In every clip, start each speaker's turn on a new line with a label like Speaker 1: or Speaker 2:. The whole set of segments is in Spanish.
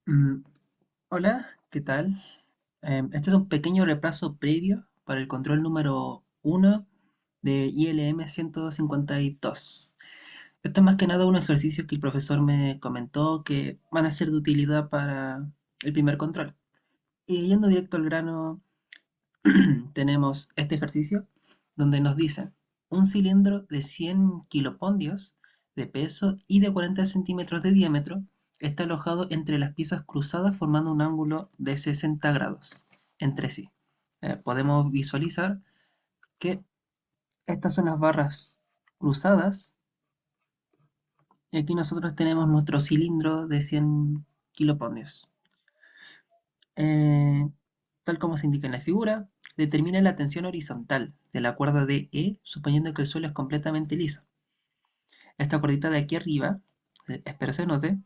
Speaker 1: Mm, Hola, ¿qué tal? Este es un pequeño repaso previo para el control número uno de ILM 152. Esto es más que nada un ejercicio que el profesor me comentó que van a ser de utilidad para el primer control. Y yendo directo al grano, tenemos este ejercicio donde nos dice un cilindro de 100 kilopondios de peso y de 40 centímetros de diámetro está alojado entre las piezas cruzadas formando un ángulo de 60 grados entre sí. Podemos visualizar que estas son las barras cruzadas y aquí nosotros tenemos nuestro cilindro de 100 kilopondios. Eh, Tal como se indica en la figura, determina la tensión horizontal de la cuerda de E, suponiendo que el suelo es completamente liso. Esta cuerdita de aquí arriba, espero se note,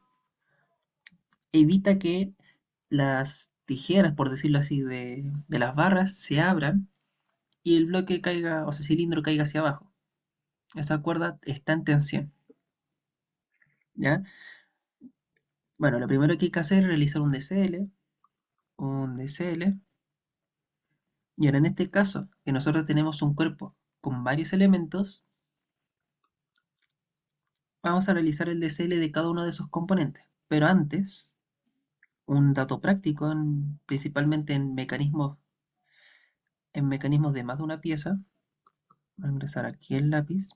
Speaker 1: evita que las tijeras, por decirlo así, de las barras se abran y el bloque caiga, o sea, el cilindro caiga hacia abajo. Esa cuerda está en tensión, ¿ya? Bueno, lo primero que hay que hacer es realizar un DCL, y ahora en este caso, que nosotros tenemos un cuerpo con varios elementos, vamos a realizar el DCL de cada uno de sus componentes. Pero antes, un dato práctico, principalmente en mecanismos de más de una pieza. Voy a ingresar aquí el lápiz.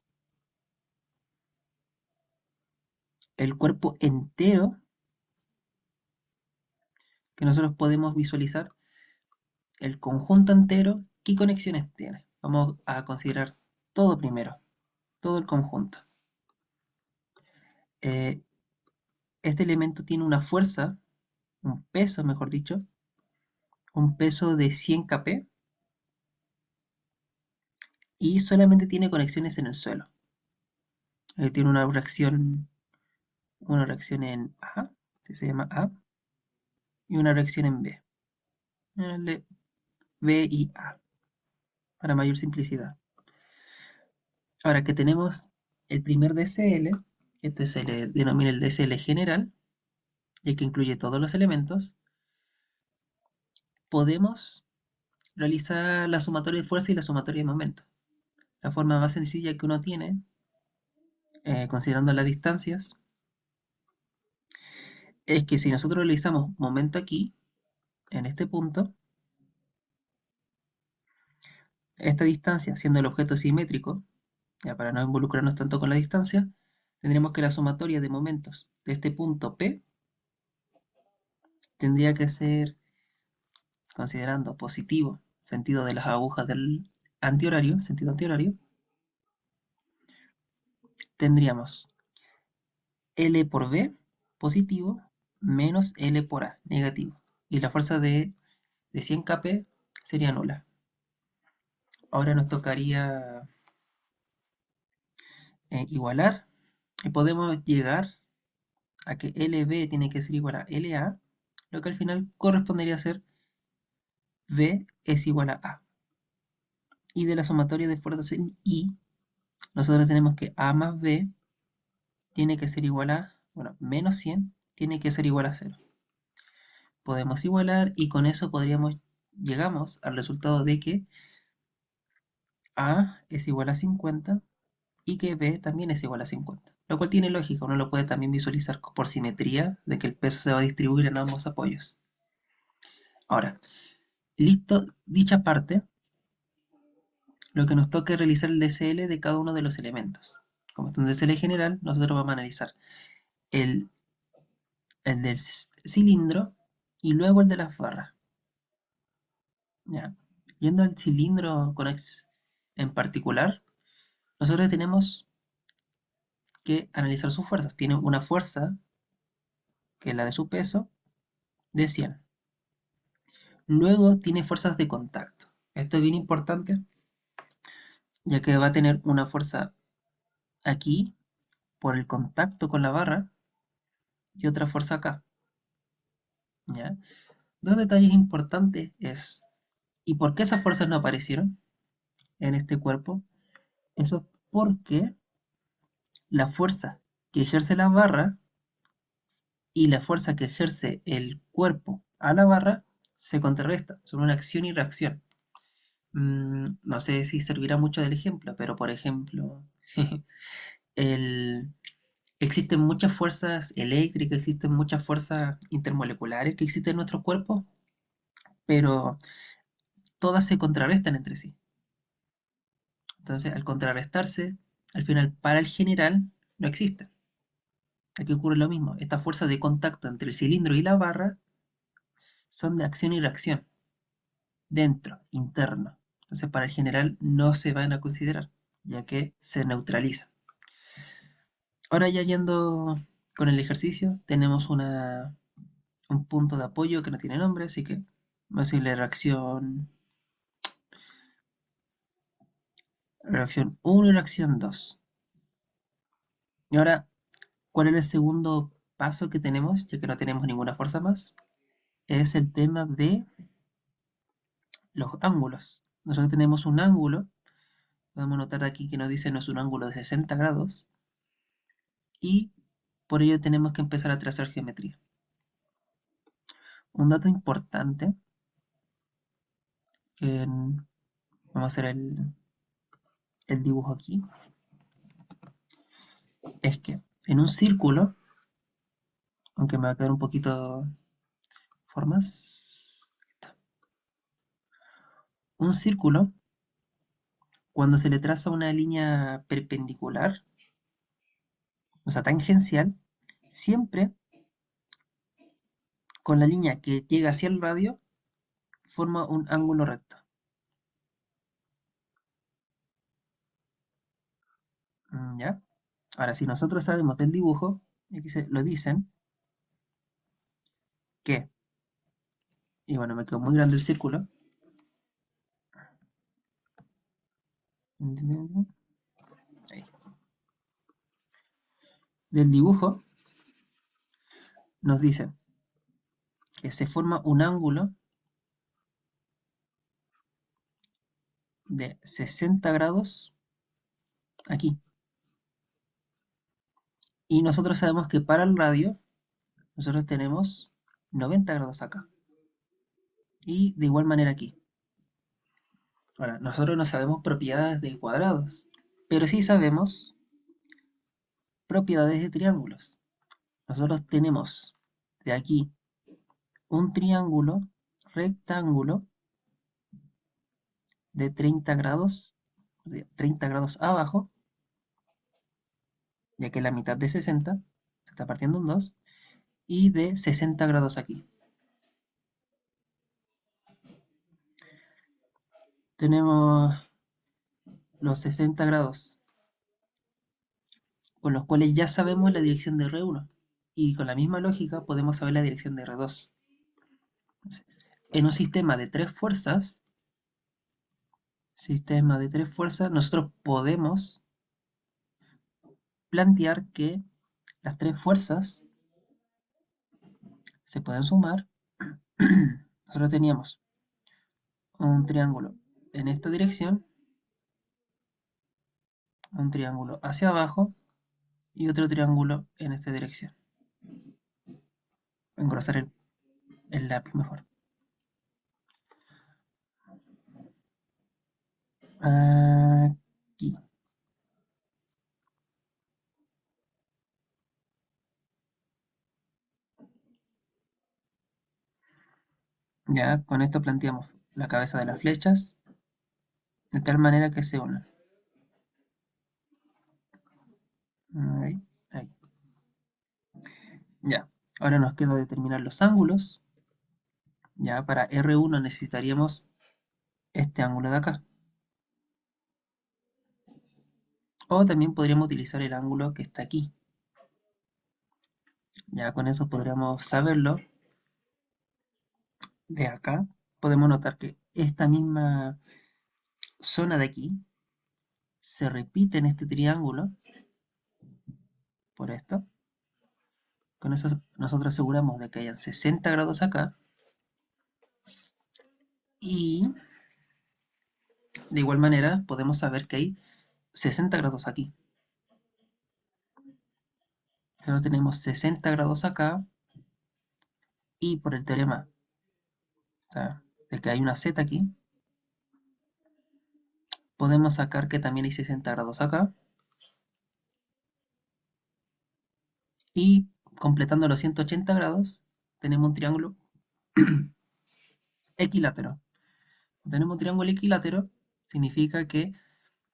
Speaker 1: El cuerpo entero que nosotros podemos visualizar, el conjunto entero, ¿qué conexiones tiene? Vamos a considerar todo primero, todo el conjunto. Eh, este elemento tiene una fuerza, un peso, mejor dicho, un peso de 100 kp y solamente tiene conexiones en el suelo. Tiene una reacción en A, que se llama A, y una reacción en B. B y A, para mayor simplicidad. Ahora que tenemos el primer DCL, este se le denomina el DCL general, ya que incluye todos los elementos, podemos realizar la sumatoria de fuerza y la sumatoria de momento. La forma más sencilla que uno tiene, considerando las distancias, es que si nosotros realizamos momento aquí, en este punto, esta distancia, siendo el objeto simétrico, ya para no involucrarnos tanto con la distancia, tendríamos que la sumatoria de momentos de este punto P tendría que ser, considerando positivo, sentido de las agujas del antihorario, sentido antihorario, tendríamos L por B positivo menos L por A negativo. Y la fuerza de 100 kp sería nula. Ahora nos tocaría igualar y podemos llegar a que LB tiene que ser igual a LA, lo que al final correspondería a ser V es igual a A. Y de la sumatoria de fuerzas en I, nosotros tenemos que A más B tiene que ser igual a, bueno, menos 100 tiene que ser igual a cero. Podemos igualar y con eso llegamos al resultado de que A es igual a 50 y que B también es igual a 50. Lo cual tiene lógica, uno lo puede también visualizar por simetría de que el peso se va a distribuir en ambos apoyos. Ahora, listo dicha parte, lo que nos toca es realizar el DCL de cada uno de los elementos. Como está un DCL general, nosotros vamos a analizar el, el del cilindro y luego el de las barras. ¿Ya? Yendo al cilindro en particular, nosotros tenemos que analizar sus fuerzas. Tiene una fuerza, que es la de su peso, de 100. Luego tiene fuerzas de contacto. Esto es bien importante, ya que va a tener una fuerza aquí por el contacto con la barra y otra fuerza acá. ¿Ya? Dos detalles importantes es, ¿y por qué esas fuerzas no aparecieron en este cuerpo? Eso es porque la fuerza que ejerce la barra y la fuerza que ejerce el cuerpo a la barra se contrarresta, son una acción y reacción. No sé si servirá mucho del ejemplo, pero por ejemplo, el, existen muchas fuerzas eléctricas, existen muchas fuerzas intermoleculares que existen en nuestro cuerpo, pero todas se contrarrestan entre sí. Entonces, al contrarrestarse, al final, para el general, no existe. Aquí ocurre lo mismo. Esta fuerza de contacto entre el cilindro y la barra son de acción y reacción, dentro, interno. Entonces, para el general no se van a considerar, ya que se neutraliza. Ahora ya yendo con el ejercicio, tenemos un punto de apoyo que no tiene nombre, así que vamos a decirle reacción 1 y reacción 2. Y ahora, ¿cuál es el segundo paso que tenemos, ya que no tenemos ninguna fuerza más? Es el tema de los ángulos. Nosotros tenemos un ángulo, podemos notar aquí que nos dice no es un ángulo de 60 grados, y por ello tenemos que empezar a trazar geometría. Un dato importante, vamos a hacer el dibujo aquí, es que en un círculo, aunque me va a quedar un poquito formas, un círculo, cuando se le traza una línea perpendicular, o sea, tangencial, siempre con la línea que llega hacia el radio, forma un ángulo recto. ¿Ya? Ahora, si nosotros sabemos del dibujo, y aquí lo dicen, que, y bueno, me quedó muy grande el círculo, ahí. Del dibujo nos dice que se forma un ángulo de 60 grados aquí. Y nosotros sabemos que para el radio, nosotros tenemos 90 grados acá. Y de igual manera aquí. Ahora, nosotros no sabemos propiedades de cuadrados, pero sí sabemos propiedades de triángulos. Nosotros tenemos de aquí un triángulo rectángulo de 30 grados abajo, ya que la mitad de 60 se está partiendo en 2, y de 60 grados aquí. Tenemos los 60 grados, con los cuales ya sabemos la dirección de R1, y con la misma lógica podemos saber la dirección de R2. En un sistema de tres fuerzas, nosotros podemos plantear que las tres fuerzas se pueden sumar. Nosotros teníamos un triángulo en esta dirección, un triángulo hacia abajo y otro triángulo en esta dirección. Engrosar el lápiz mejor. Aquí. Ya con esto planteamos la cabeza de las flechas de tal manera que se unan. Ahí, ahí. Ya. Ahora nos queda determinar los ángulos. Ya para R1 necesitaríamos este ángulo de acá. O también podríamos utilizar el ángulo que está aquí. Ya con eso podríamos saberlo. De acá podemos notar que esta misma zona de aquí se repite en este triángulo por esto. Con eso nosotros aseguramos de que hayan 60 grados acá y de igual manera podemos saber que hay 60 grados aquí. Ahora tenemos 60 grados acá Y por el teorema, o sea, de que hay una z aquí, podemos sacar que también hay 60 grados acá. Y completando los 180 grados, tenemos un triángulo equilátero. Tenemos un triángulo equilátero, significa que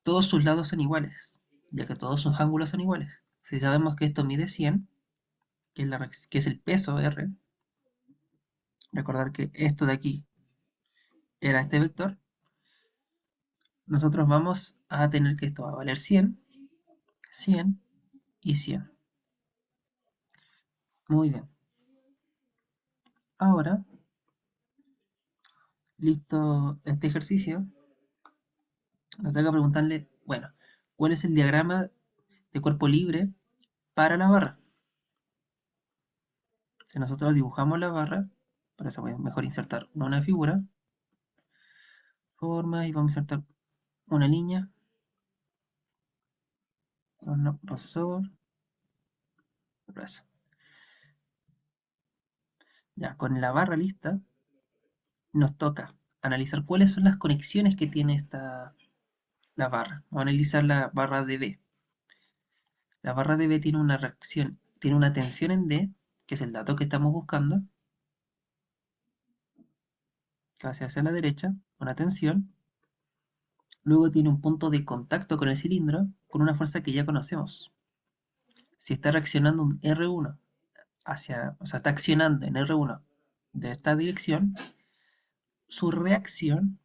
Speaker 1: todos sus lados son iguales, ya que todos sus ángulos son iguales. Si sabemos que esto mide 100, que es el peso R, recordar que esto de aquí era este vector, nosotros vamos a tener que esto va a valer 100, 100 y 100. Muy bien. Ahora, listo este ejercicio, nos toca preguntarle, bueno, ¿cuál es el diagrama de cuerpo libre para la barra? Si nosotros dibujamos la barra, para eso voy a mejor insertar una figura, forma, y vamos a insertar una línea, un grosor, grueso. Ya, con la barra lista, nos toca analizar cuáles son las conexiones que tiene la barra. Vamos a analizar la barra de B. La barra de B tiene una reacción, tiene una tensión en D, que es el dato que estamos buscando, casi hacia la derecha, una tensión. Luego tiene un punto de contacto con el cilindro con una fuerza que ya conocemos. Si está reaccionando un R1 o sea, está accionando en R1 de esta dirección, su reacción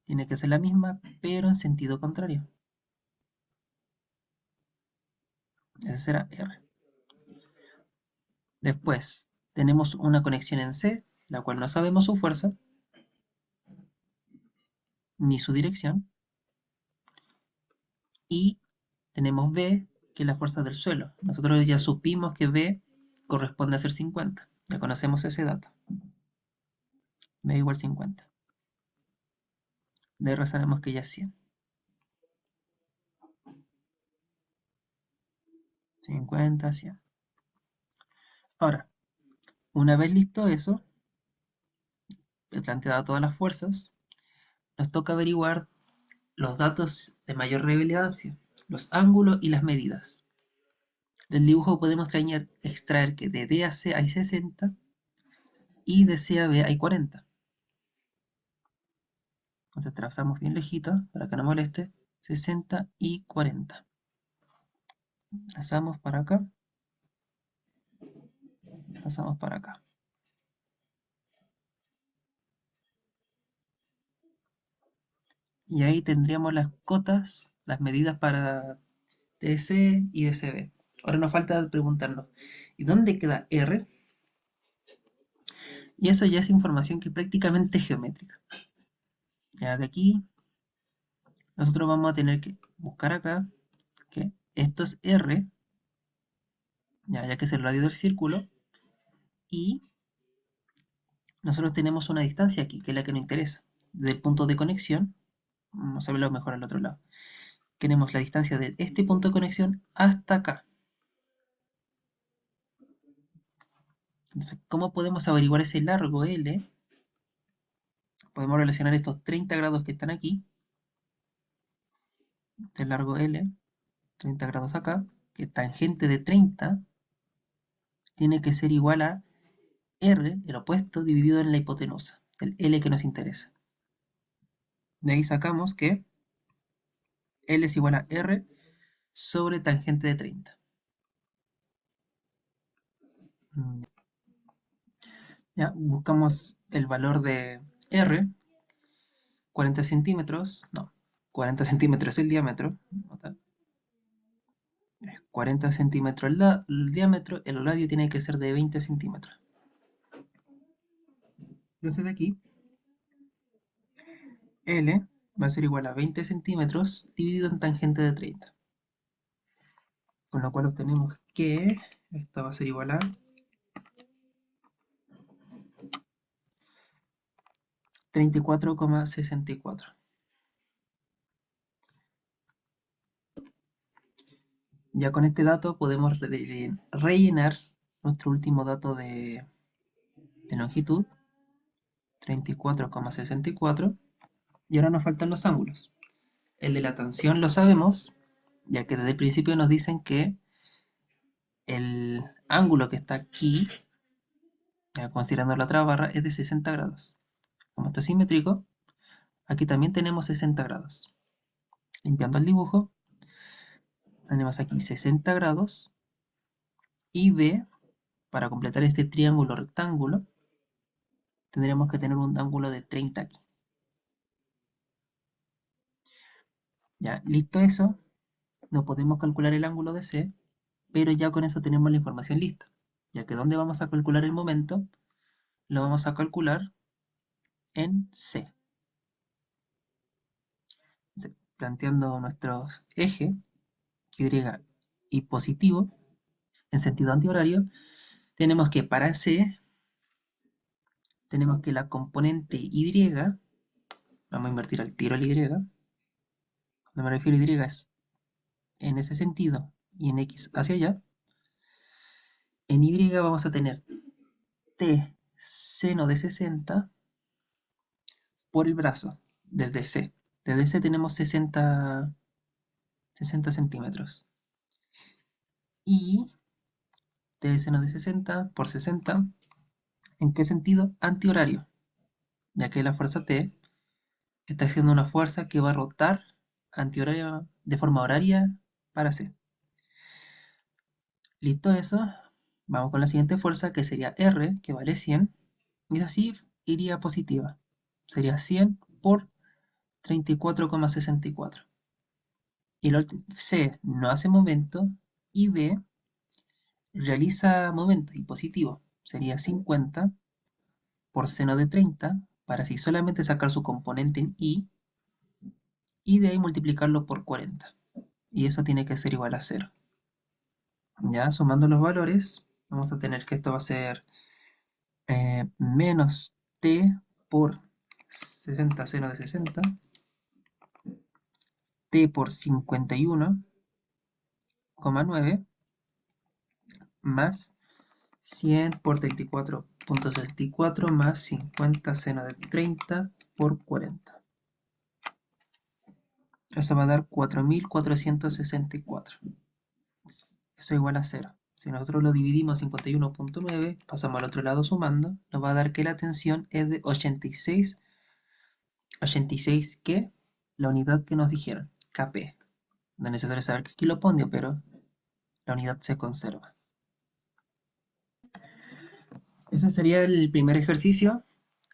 Speaker 1: tiene que ser la misma, pero en sentido contrario. Ese será R. Después, tenemos una conexión en C, la cual no sabemos su fuerza, ni su dirección. Y tenemos B, que es la fuerza del suelo. Nosotros ya supimos que B corresponde a ser 50. Ya conocemos ese dato. B igual 50. De R sabemos que ya es 100. 50, 100. Ahora, una vez listo eso, planteado todas las fuerzas, nos toca averiguar los datos de mayor relevancia, los ángulos y las medidas. Del dibujo podemos extraer que de D a C hay 60 y de C a B hay 40. Entonces trazamos bien lejito para que no moleste. 60 y 40. Trazamos para acá, trazamos para acá. Y ahí tendríamos las cotas, las medidas para DC y DCB. Ahora nos falta preguntarnos, ¿y dónde queda R? Y eso ya es información que prácticamente es geométrica. Ya de aquí, nosotros vamos a tener que buscar acá que esto es R, ya que es el radio del círculo, y nosotros tenemos una distancia aquí, que es la que nos interesa. Del punto de conexión, vamos a verlo mejor al otro lado. Tenemos la distancia de este punto de conexión hasta acá. Entonces, ¿cómo podemos averiguar ese largo L? Podemos relacionar estos 30 grados que están aquí, este largo L, 30 grados acá, que tangente de 30 tiene que ser igual a R, el opuesto, dividido en la hipotenusa, el L que nos interesa. De ahí sacamos que L es igual a R sobre tangente de 30. Ya, buscamos el valor de R, 40 centímetros, no, 40 centímetros es el diámetro, 40 centímetros el diámetro, el radio tiene que ser de 20 centímetros. Entonces de aquí, L va a ser igual a 20 centímetros dividido en tangente de 30. Con lo cual obtenemos que esto va a ser igual a 34,64. Ya con este dato podemos rellenar nuestro último dato de de longitud, 34,64. Y ahora nos faltan los ángulos. El de la tensión lo sabemos, ya que desde el principio nos dicen que el ángulo que está aquí, ya considerando la otra barra, es de 60 grados. Como esto es simétrico, aquí también tenemos 60 grados. Limpiando el dibujo, tenemos aquí 60 grados y B, para completar este triángulo rectángulo, tendríamos que tener un ángulo de 30 aquí. Ya, listo eso, no podemos calcular el ángulo de C, pero ya con eso tenemos la información lista. Ya que ¿dónde vamos a calcular el momento? Lo vamos a calcular en C. Planteando nuestros ejes, Y y positivo, en sentido antihorario, tenemos que para C, tenemos que la componente Y, vamos a invertir al tiro el Y, cuando me refiero a Y es en ese sentido y en X hacia allá, en Y vamos a tener T seno de 60 por el brazo, desde C. Desde C tenemos 60 centímetros. Y T seno de 60 por 60, ¿en qué sentido? Antihorario, ya que la fuerza T está haciendo una fuerza que va a rotar antihoraria, de forma horaria para C. Listo eso, vamos con la siguiente fuerza que sería R, que vale 100, y así iría positiva. Sería 100 por 34,64. Y el C no hace momento y B realiza momento y positivo. Sería 50 por seno de 30 para así solamente sacar su componente en y de ahí multiplicarlo por 40. Y eso tiene que ser igual a 0. Ya sumando los valores, vamos a tener que esto va a ser menos t por 60 seno de 60, t por 51,9 más 100 por 34,64 más 50 seno de 30 por 40. Eso va a dar 4464. Eso igual a 0. Si nosotros lo dividimos 51,9, pasamos al otro lado sumando, nos va a dar que la tensión es de 86. ¿86 qué? La unidad que nos dijeron, kp. No es necesario saber qué es kilopondio, pero la unidad se conserva. Ese sería el primer ejercicio.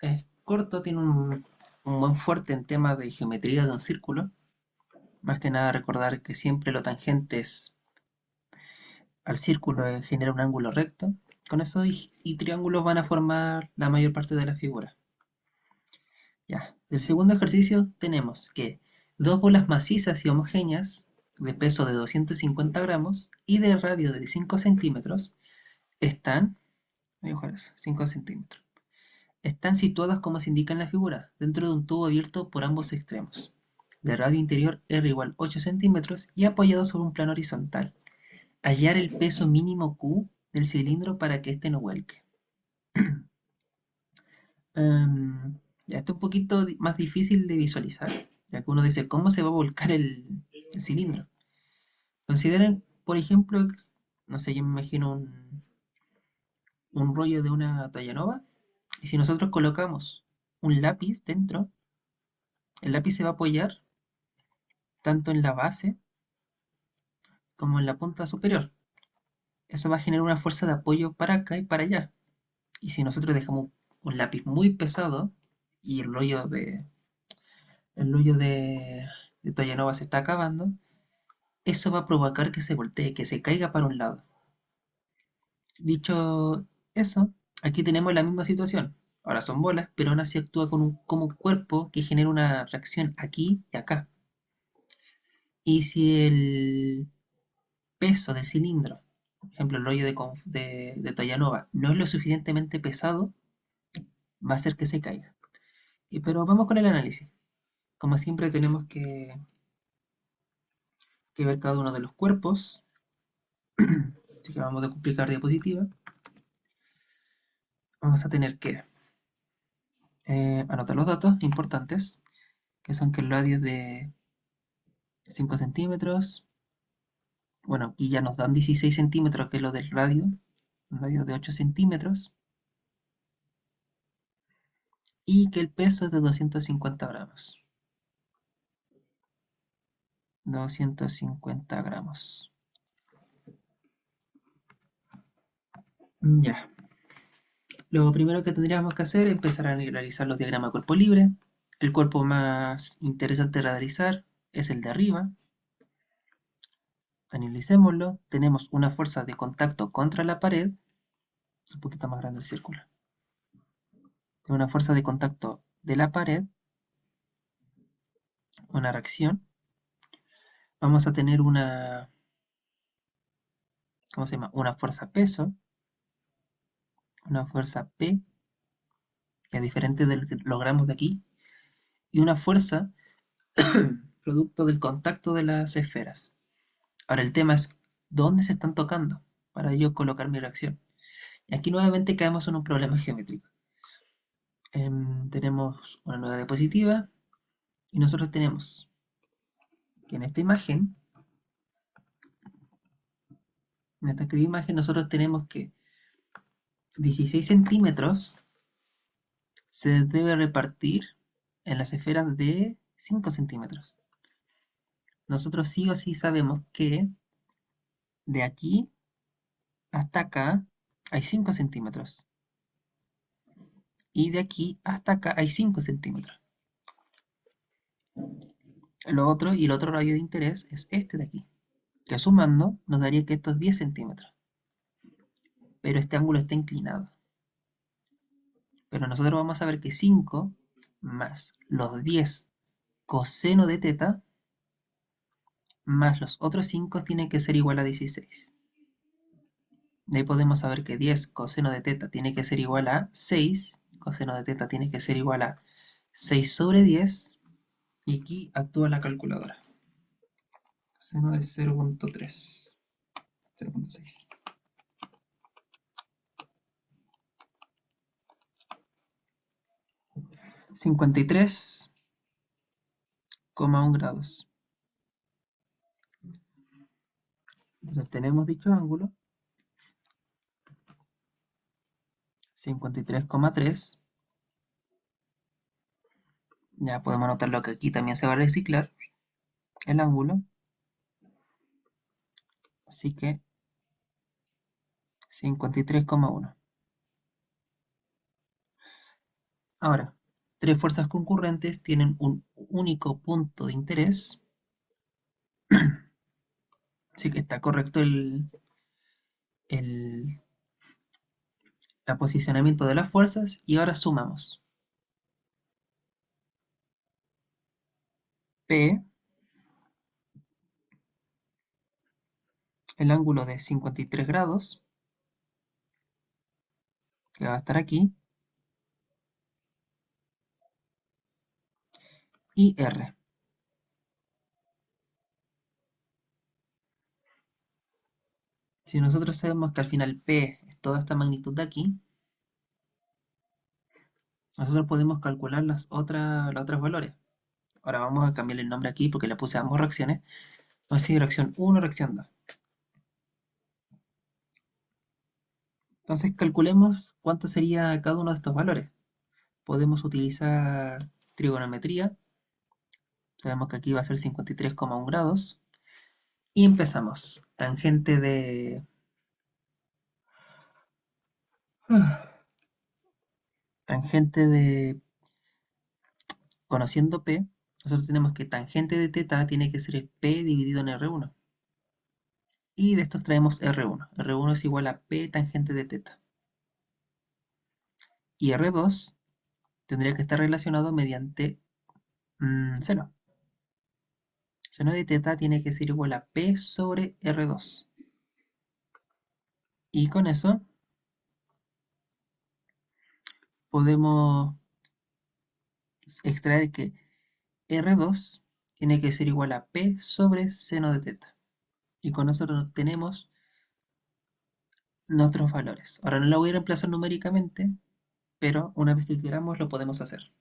Speaker 1: Es corto, tiene un buen fuerte en temas de geometría de un círculo. Más que nada recordar que siempre lo tangentes al círculo genera un ángulo recto. Con eso y triángulos van a formar la mayor parte de la figura. Ya, del segundo ejercicio tenemos que dos bolas macizas y homogéneas de peso de 250 gramos y de radio de 5 centímetros están, voy a dibujar eso, 5 centímetros, están situadas como se indica en la figura, dentro de un tubo abierto por ambos extremos, de radio interior R igual 8 centímetros y apoyado sobre un plano horizontal. Hallar el peso mínimo Q del cilindro para que éste no vuelque. Ya está un poquito más difícil de visualizar, ya que uno dice, ¿cómo se va a volcar el cilindro? Consideren, por ejemplo, no sé, yo me imagino un rollo de una talla nova, y si nosotros colocamos un lápiz dentro, el lápiz se va a apoyar tanto en la base como en la punta superior. Eso va a generar una fuerza de apoyo para acá y para allá. Y si nosotros dejamos un lápiz muy pesado y el rollo de toalla nova se está acabando, eso va a provocar que se voltee, que se caiga para un lado. Dicho eso, aquí tenemos la misma situación. Ahora son bolas, pero aún así actúa como un cuerpo que genera una reacción aquí y acá. Y si el peso del cilindro, por ejemplo el rollo de Toyanova, no es lo suficientemente pesado, va a hacer que se caiga. Pero vamos con el análisis. Como siempre tenemos que ver cada uno de los cuerpos. Así que vamos a duplicar diapositiva. vamos a tener que anotar los datos importantes, que son que el radio es de 5 centímetros. Bueno, aquí ya nos dan 16 centímetros, que es lo del radio, un radio de 8 centímetros, y que el peso es de 250 gramos. 250 gramos. Ya. Lo primero que tendríamos que hacer es empezar a realizar los diagramas de cuerpo libre. El cuerpo más interesante de realizar es el de arriba. Analicémoslo. Tenemos una fuerza de contacto contra la pared. Es un poquito más grande el círculo. Tengo una fuerza de contacto de la pared, una reacción. Vamos a tener una, ¿cómo se llama? Una fuerza peso, una fuerza P, que es diferente de lo que logramos de aquí, y una fuerza producto del contacto de las esferas. Ahora el tema es dónde se están tocando para yo colocar mi reacción. Y aquí nuevamente caemos en un problema geométrico. Tenemos una nueva diapositiva y nosotros tenemos que en esta querida imagen, nosotros tenemos que 16 centímetros se debe repartir en las esferas de 5 centímetros. Nosotros sí o sí sabemos que de aquí hasta acá hay 5 centímetros. Y de aquí hasta acá hay 5 centímetros. Lo otro, y el otro radio de interés es este de aquí, que sumando nos daría que esto es 10 centímetros. Pero este ángulo está inclinado. Pero nosotros vamos a ver que 5 más los 10 coseno de teta más los otros 5 tienen que ser igual a 16. De ahí podemos saber que 10 coseno de teta tiene que ser igual a 6. Coseno de teta tiene que ser igual a 6 sobre 10. Y aquí actúa la calculadora. Coseno de 0.3. 0.6. 53,1 grados. Entonces tenemos dicho ángulo, 53,3. Ya podemos notarlo que aquí también se va a reciclar el ángulo. Así que 53,1. Ahora, tres fuerzas concurrentes tienen un único punto de interés. Así que está correcto el posicionamiento de las fuerzas. Y ahora sumamos. P, el ángulo de 53 grados, que va a estar aquí, y R. Si nosotros sabemos que al final P es toda esta magnitud de aquí, nosotros podemos calcular los otros valores. Ahora vamos a cambiar el nombre aquí porque le puse ambas reacciones. Vamos a decir reacción 1, reacción 2. Entonces calculemos cuánto sería cada uno de estos valores. Podemos utilizar trigonometría. Sabemos que aquí va a ser 53,1 grados. Y empezamos. Tangente de... Conociendo P, nosotros tenemos que tangente de teta tiene que ser P dividido en R1. Y de estos traemos R1. R1 es igual a P tangente de teta. Y R2 tendría que estar relacionado mediante seno. Seno de teta tiene que ser igual a P sobre R2. Y con eso podemos extraer que R2 tiene que ser igual a P sobre seno de teta. Y con eso tenemos nuestros valores. Ahora no la voy a reemplazar numéricamente, pero una vez que queramos lo podemos hacer.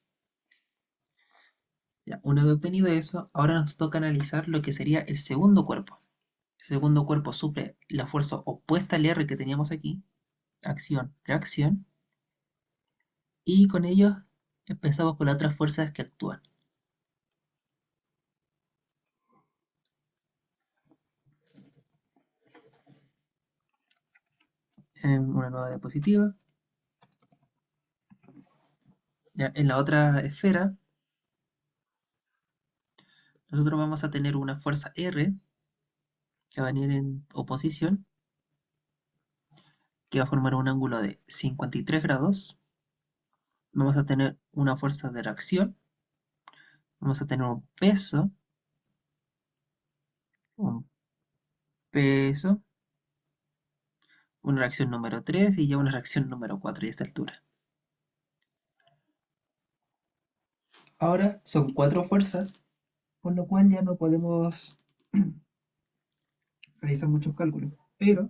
Speaker 1: Ya, una vez obtenido eso, ahora nos toca analizar lo que sería el segundo cuerpo. El segundo cuerpo suple la fuerza opuesta al R que teníamos aquí, acción, reacción, y con ello empezamos con las otras fuerzas que actúan. En una nueva diapositiva. Ya, en la otra esfera, nosotros vamos a tener una fuerza R que va a venir en oposición, que va a formar un ángulo de 53 grados. Vamos a tener una fuerza de reacción, vamos a tener un peso, una reacción número 3 y ya una reacción número 4 a esta altura. Ahora son cuatro fuerzas, por lo cual ya no podemos realizar muchos cálculos, pero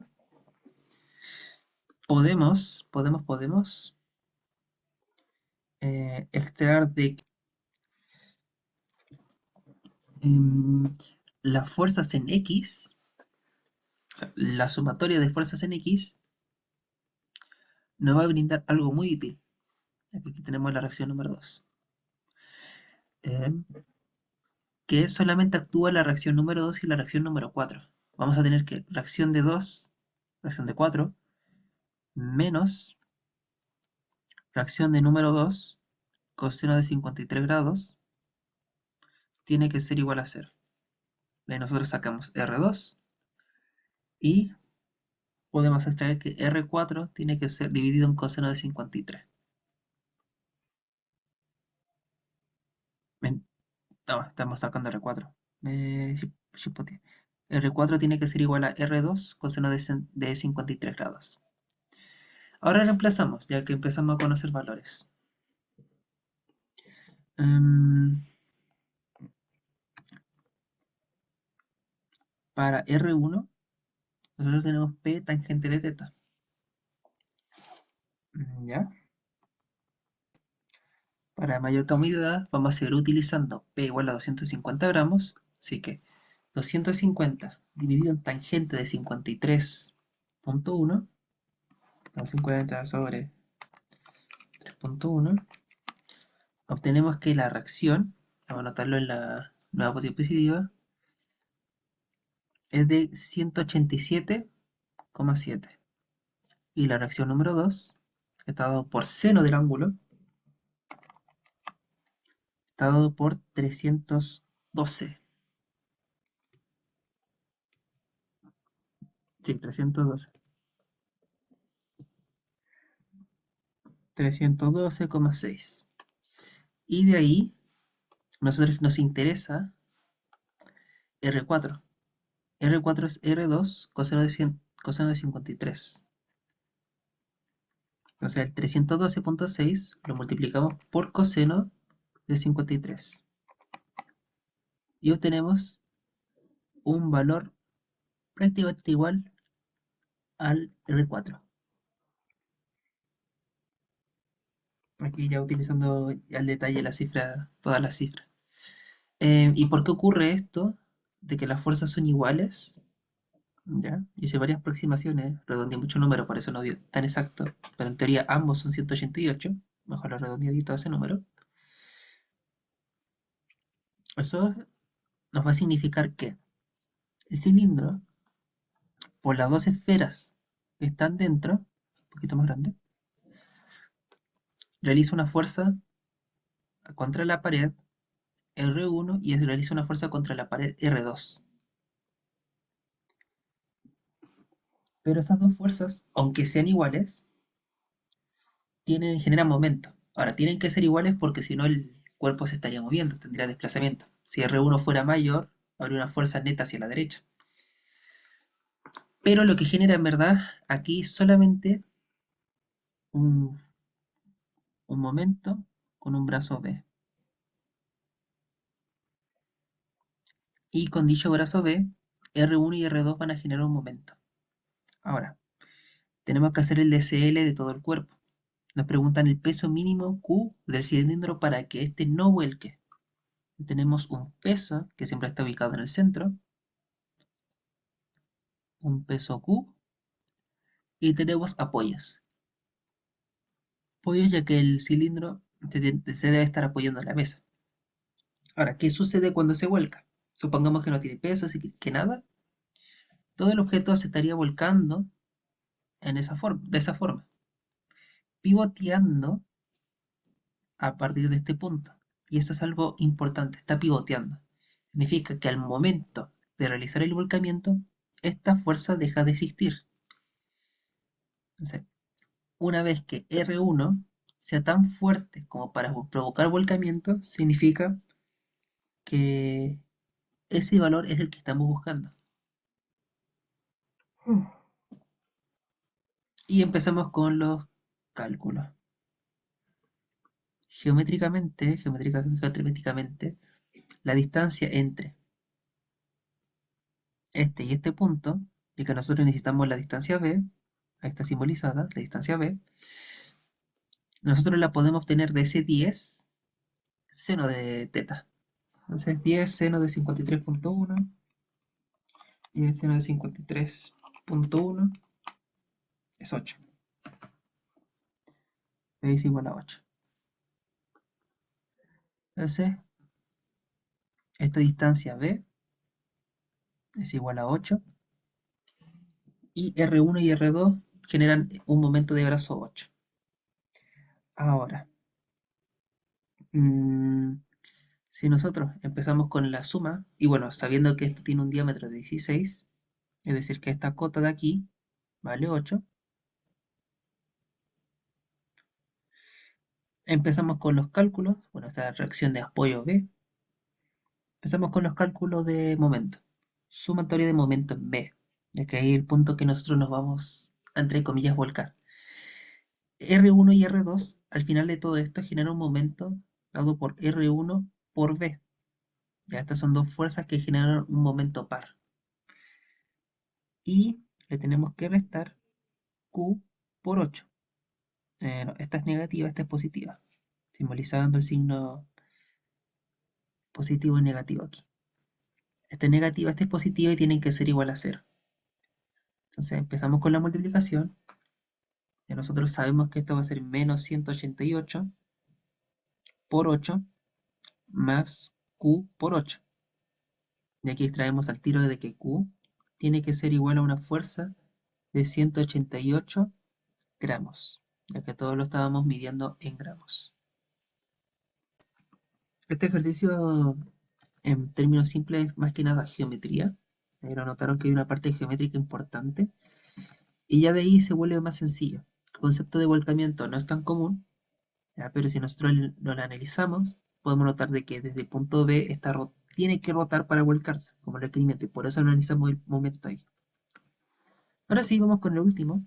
Speaker 1: podemos extraer de em, las fuerzas en X, o sea, la sumatoria de fuerzas en X, nos va a brindar algo muy útil. Aquí tenemos la reacción número 2, que solamente actúa la reacción número 2 y la reacción número 4. Vamos a tener que reacción de 2, reacción de 4, menos reacción de número 2, coseno de 53 grados, tiene que ser igual a 0. De ahí nosotros sacamos R2 y podemos extraer que R4 tiene que ser dividido en coseno de 53. No, estamos sacando R4. Chipote. R4 tiene que ser igual a R2 coseno de 53 grados. Ahora reemplazamos, ya que empezamos a conocer valores. Em, para R1, nosotros tenemos P tangente de teta. ¿Ya? Para mayor comodidad, vamos a seguir utilizando P igual a 250 gramos. Así que 250 dividido en tangente de 53,1, 250 sobre 3,1, obtenemos que la reacción, vamos a anotarlo en la nueva diapositiva, es de 187,7. Y la reacción número 2, que está dado por seno del ángulo, está dado por 312. Sí, 312. 312,6. Y de ahí, nosotros nos interesa R4. R4 es R2 coseno de, coseno de 53. Entonces el 312,6 lo multiplicamos por coseno de 53. Y obtenemos un valor prácticamente igual al R4. Aquí ya utilizando al detalle la cifra, todas las cifras. ¿Y por qué ocurre esto? De que las fuerzas son iguales. ¿Ya? Hice varias aproximaciones, redondeé muchos números, por eso no dio tan exacto. Pero en teoría ambos son 188. Mejor lo redondeadito a ese número. Eso nos va a significar que el cilindro, por las dos esferas que están dentro, un poquito más grande, realiza una fuerza contra la pared R1 y realiza una fuerza contra la pared R2. Pero esas dos fuerzas, aunque sean iguales, generan momento. Ahora, tienen que ser iguales porque si no el cuerpo se estaría moviendo, tendría desplazamiento. Si R1 fuera mayor, habría una fuerza neta hacia la derecha. Pero lo que genera en verdad aquí solamente un, un momento con un brazo B. Y con dicho brazo B, R1 y R2 van a generar un momento. Ahora, tenemos que hacer el DCL de todo el cuerpo. Nos preguntan el peso mínimo Q del cilindro para que éste no vuelque. Tenemos un peso que siempre está ubicado en el centro, un peso Q, y tenemos apoyos. Apoyos ya que el cilindro se debe estar apoyando en la mesa. Ahora, ¿qué sucede cuando se vuelca? Supongamos que no tiene peso, así que nada. Todo el objeto se estaría volcando de esa forma, pivoteando a partir de este punto. Y eso es algo importante, está pivoteando. Significa que al momento de realizar el volcamiento, esta fuerza deja de existir. Entonces, una vez que R1 sea tan fuerte como para provocar volcamiento, significa que ese valor es el que estamos buscando. Y empezamos con los cálculos. Geométricamente, la distancia entre este y este punto, y que nosotros necesitamos la distancia B, ahí está simbolizada, la distancia B, nosotros la podemos obtener de ese 10 seno de teta. Entonces 10 seno de 53.1 y el seno de 53.1 es 8. Es igual a 8. Entonces, esta distancia B es igual a 8 y R1 y R2 generan un momento de brazo 8. Ahora, mm, si nosotros empezamos con la suma, y bueno, sabiendo que esto tiene un diámetro de 16, es decir, que esta cota de aquí vale 8, empezamos con los cálculos, bueno, esta reacción de apoyo B, empezamos con los cálculos de momento, sumatoria de momento en B, ya que ahí es el punto que nosotros nos vamos a, entre comillas, volcar. R1 y R2, al final de todo esto, generan un momento dado por R1 por B. Ya estas son dos fuerzas que generan un momento par. Y le tenemos que restar Q por 8. No, esta es negativa, esta es positiva, simbolizando el signo positivo y negativo aquí. Esta es negativa, esta es positiva y tienen que ser igual a 0. Entonces empezamos con la multiplicación. Ya nosotros sabemos que esto va a ser menos 188 por 8 más Q por 8. Y aquí extraemos al tiro de que Q tiene que ser igual a una fuerza de 188 gramos, ya que todo lo estábamos midiendo en gramos. Este ejercicio, en términos simples, es más que nada geometría. Pero notaron que hay una parte geométrica importante. Y ya de ahí se vuelve más sencillo. El concepto de volcamiento no es tan común, ¿ya? Pero si nosotros lo analizamos, podemos notar de que desde el punto B tiene que rotar para volcarse, como el requerimiento, y por eso analizamos el momento ahí. Ahora sí, vamos con el último,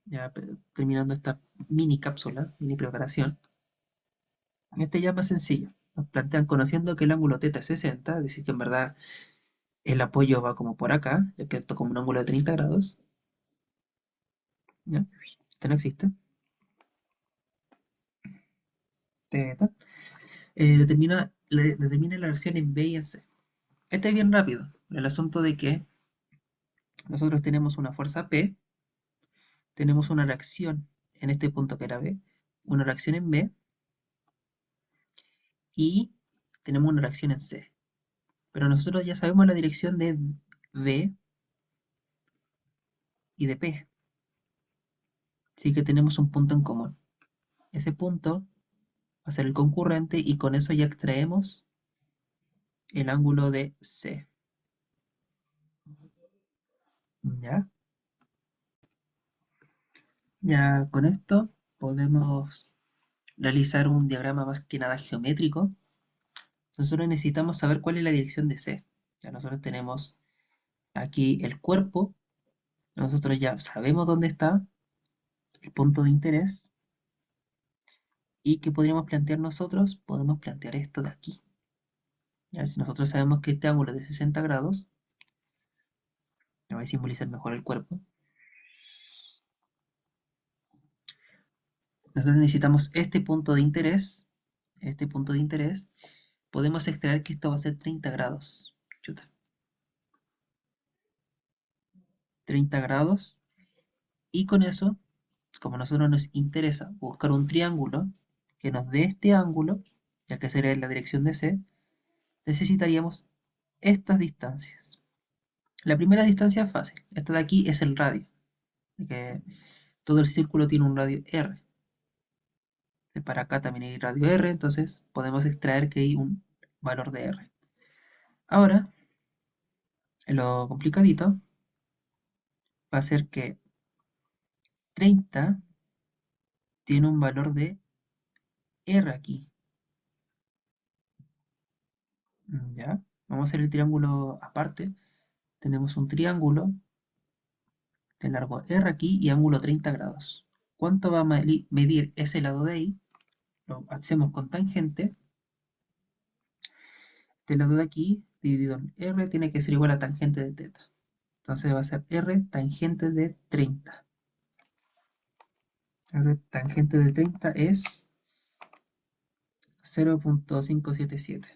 Speaker 1: ya terminando esta mini cápsula, mini preparación. Este ya es más sencillo. Nos plantean conociendo que el ángulo θ es 60, es decir, que en verdad el apoyo va como por acá, ya que esto es como un ángulo de 30 grados. ¿Ya? Este no existe. Θ. Determina la versión en B y en C. Este es bien rápido. El asunto de que nosotros tenemos una fuerza P, tenemos una reacción en este punto que era B, una reacción en B y tenemos una reacción en C. Pero nosotros ya sabemos la dirección de B y de P. Así que tenemos un punto en común. Ese punto va a ser el concurrente y con eso ya extraemos el ángulo de C. ¿Ya? Ya con esto podemos realizar un diagrama más que nada geométrico. Nosotros necesitamos saber cuál es la dirección de C. Ya nosotros tenemos aquí el cuerpo, nosotros ya sabemos dónde está el punto de interés y que podríamos plantear nosotros, podemos plantear esto de aquí. Ya, si nosotros sabemos que este ángulo es de 60 grados, me voy a simbolizar mejor el cuerpo. nosotros necesitamos este punto de interés, podemos extraer que esto va a ser 30 grados. Chuta. 30 grados. Y con eso, como a nosotros nos interesa buscar un triángulo que nos dé este ángulo, ya que sería en la dirección de C, necesitaríamos estas distancias. La primera distancia es fácil. Esta de aquí es el radio, que todo el círculo tiene un radio R. Para acá también hay radio R, entonces podemos extraer que hay un valor de R. Ahora, lo complicadito va a ser que 30 tiene un valor de R aquí. ¿Ya? Vamos a hacer el triángulo aparte. Tenemos un triángulo de largo R aquí y ángulo 30 grados. ¿Cuánto va a medir ese lado de ahí? Lo hacemos con tangente. Este lado de aquí, dividido en R, tiene que ser igual a tangente de teta. Entonces va a ser R tangente de 30. R tangente de 30 es 0.577.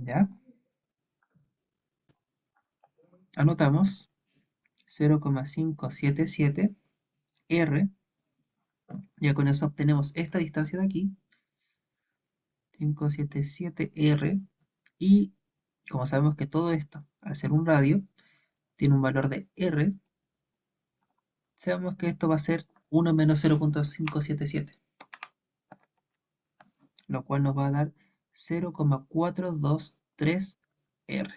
Speaker 1: ¿Ya? Anotamos 0,577 R. Ya con eso obtenemos esta distancia de aquí, 577 R. Y como sabemos que todo esto, al ser un radio, tiene un valor de R, sabemos que esto va a ser 1 menos 0.577, lo cual nos va a dar 0,423 R.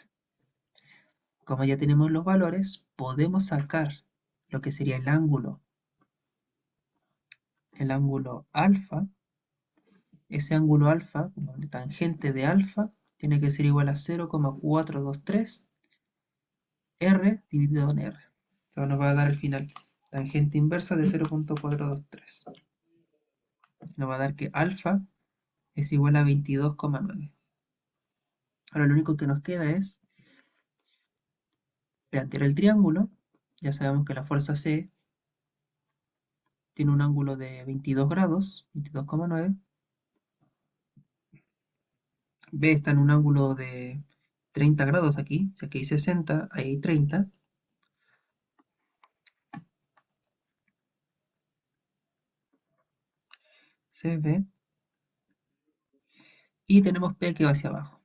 Speaker 1: Como ya tenemos los valores, podemos sacar lo que sería el ángulo alfa. Ese ángulo alfa, como la tangente de alfa, tiene que ser igual a 0,423 R dividido en R. Eso nos va a dar al final tangente inversa de 0.423. Nos va a dar que alfa es igual a 22,9. Ahora lo único que nos queda es plantear el triángulo. Ya sabemos que la fuerza C tiene un ángulo de 22 grados, 22,9. B está en un ángulo de 30 grados aquí, si aquí hay 60, ahí hay 30. CB. Y tenemos P que va hacia abajo.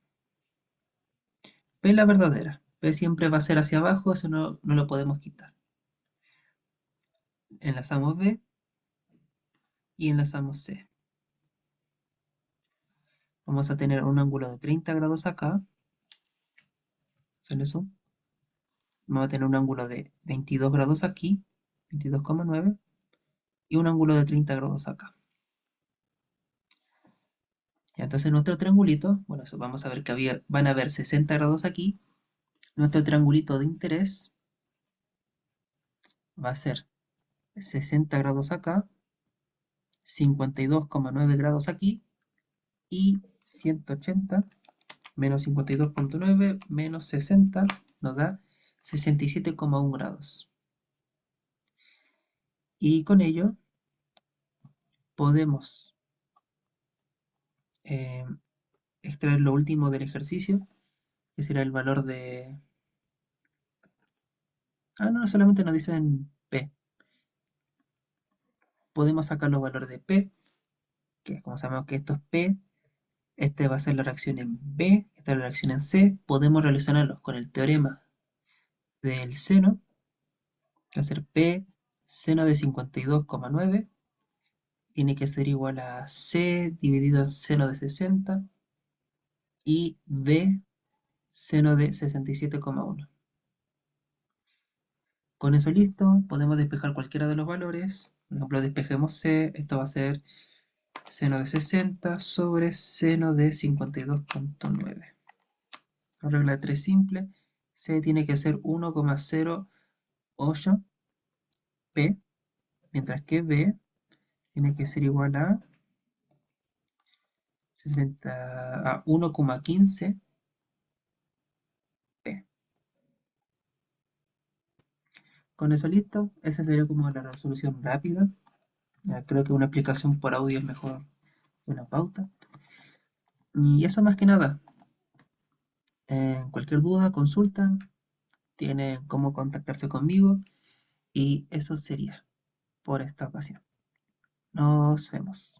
Speaker 1: P es la verdadera. P siempre va a ser hacia abajo, eso no lo podemos quitar. Enlazamos B y enlazamos C. Vamos a tener un ángulo de 30 grados acá. ¿Sale eso? Vamos a tener un ángulo de 22 grados aquí, 22,9. Y un ángulo de 30 grados acá. Ya, entonces nuestro triangulito, bueno, eso vamos a ver que van a haber 60 grados aquí. Nuestro triangulito de interés va a ser 60 grados acá, 52,9 grados aquí y 180 menos 52,9 menos 60 nos da 67,1 grados. Y con ello podemos eh, extraer lo último del ejercicio, que será el valor de... Ah, no, solamente nos dicen P. Podemos sacar los valores de P, que como sabemos que esto es P, este va a ser la reacción en B, esta es la reacción en C. Podemos relacionarlos con el teorema del seno, que va a ser P seno de 52,9 tiene que ser igual a C dividido en seno de 60 y B seno de 67,1. Con eso listo, podemos despejar cualquiera de los valores. Por ejemplo, despejemos C, esto va a ser seno de 60 sobre seno de 52,9. La regla de 3 simple, C tiene que ser 1,08 P, mientras que B tiene que ser igual a 1,15 P. Con eso listo, esa sería como la resolución rápida Creo que una explicación por audio es mejor que una pauta. Y eso más que nada. Cualquier duda, consulta, tienen cómo contactarse conmigo y eso sería por esta ocasión. Nos vemos.